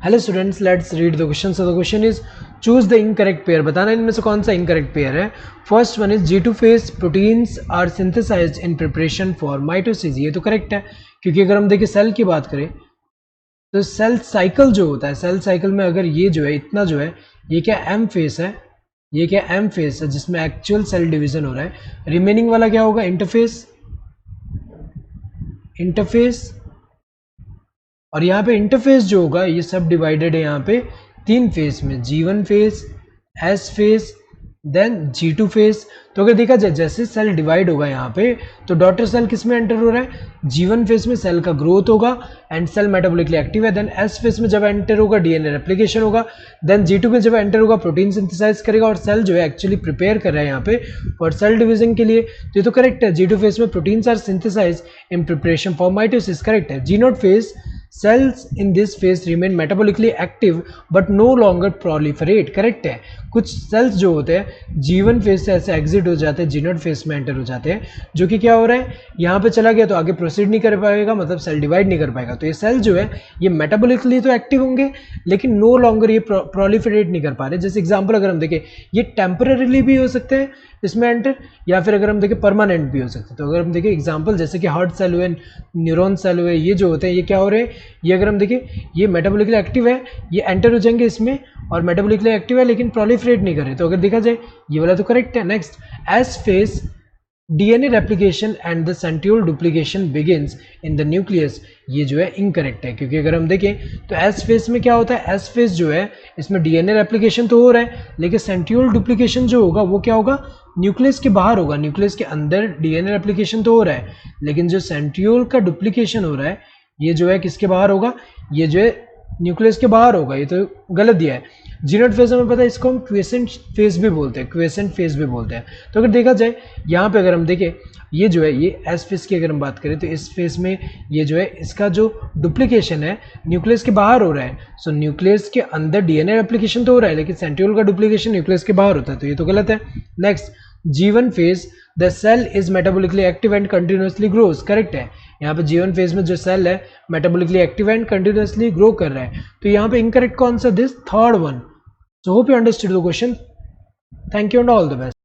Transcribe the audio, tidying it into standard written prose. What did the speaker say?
Hello students, let's read the question. So the question is choose the incorrect pair. बताना इनमें से कौन सा इनकरेक्ट पेयर है. First one is G2 phase proteins are synthesized in preparation for mitosis. ये तो correct है, क्योंकि अगर हम देखें सेल की बात करें तो सेल साइकिल जो होता है, सेल साइकिल में अगर ये जो है इतना जो है ये क्या एम फेस है, ये क्या एम फेस है जिसमें एक्चुअल सेल डिवीजन हो रहा है. रिमेनिंग वाला क्या होगा, इंटरफेस. इंटरफेस और यहाँ पे इंटरफेस जो होगा ये सब डिवाइडेड है यहाँ पे तीन फेज में, G1 phase, S phase, then G2 phase. तो अगर देखा जाए जैसे सेल डिवाइड होगा यहाँ पे तो डॉटर सेल किस में एंटर हो रहा है, G1 फेज में सेल का ग्रोथ होगा एंड सेल मेटाबॉलिकली एक्टिव है. देन S फेज में जब एंटर होगा डीएनए रेप्लिकेशन होगा. देन G2 में जब एंटर होगा प्रोटीन सिंथेसाइज करेगा और सेल जो है एक्चुअली प्रिपेयर कर रहा है यहाँ पे फॉर सेल डिवीजन के लिए. तो ये तो करेक्ट है, G2 फेज में proteins are synthesize in preparation for mitosis. Correct है. G0 phase cells in this phase remain metabolically active but no longer proliferate. Correct है. कुछ सेल्स जो होते हैं G1 फेज से ऐसे एग्जिट हो जाते हैं, G0 फेज में एंटर हो जाते हैं, जो कि क्या हो रहा है यहाँ पे चला गया तो आगे प्रोसीड नहीं कर पाएगा, मतलब सेल डिवाइड नहीं कर पाएगा. तो ये सेल जो है ये मेटाबॉलिकली तो एक्टिव होंगे लेकिन नो लॉन्गर ये प्रोलिफरेट नहीं कर पा रहे. जैसे एग्जाम्पल अगर हम देखें ये टेम्पररीली भी हो सकते हैं इसमें एंटर, या फिर अगर हम देखें परमानेंट भी हो सकते हैं. तो अगर हम देखें एग्जाम्पल जैसे कि हार्ट सेल हुए, न्यूरॉन सेल हुए, ये जो होते हैं ये क्या हो रहे हैं, ये अगर हम देखें ये मेटाबॉलिकली एक्टिव है, ये एंटर हो जाएंगे इसमें और मेटाबॉलिकली एक्टिव है लेकिन प्रोलिफरेट नहीं कर रहे. तो अगर देखा जाए ये वाला तो करेक्ट है. Next, S phase DNA replication and the centriole duplication begins in the nucleus. ये जो है इनकरेक्ट है, क्योंकि अगर हम देखें तो एस फेज में क्या होता है, एस फेज जो है इसमें डीएनए रेप्लिकेशन तो हो रहा है लेकिन सेंट्रियोल डुप्लीकेशन जो होगा वो क्या होगा, न्यूक्लियस के बाहर होगा. न्यूक्लियस के अंदर डीएनए रेप्लिकेशन तो हो रहा है लेकिन जो सेंट्रियोल का डुप्लीकेशन हो रहा है ये जो है किसके बाहर होगा, ये जो है न्यूक्लियस के बाहर होगा. ये तो गलत दिया है. G0 फेज हमें पता है इसको हम क्वेसेंट फेज भी बोलते हैं, क्वेसेंट फेज भी बोलते हैं. तो अगर देखा जाए यहाँ पे अगर हम देखें ये जो है ये एस फेज की अगर हम बात करें तो इस फेज में ये जो है इसका जो डुप्लीकेशन है न्यूक्लियस के बाहर हो रहा है. सो न्यूक्लियस के अंदर डीएनए रेप्लिकेशन तो हो रहा है लेकिन सेंट्रियोल का डुप्लीकेशन न्यूक्लियस के बाहर होता है, तो ये तो गलत है. Next, G1 phase the cell is metabolically active and continuously grows. Correct है. यहाँ पे G1 फेज में जो सेल है metabolically active and continuously grow कर रहा है. तो यहाँ पे इनकरेक्ट कौन सा, this third one. So hope you understood the question. Thank you and all the best.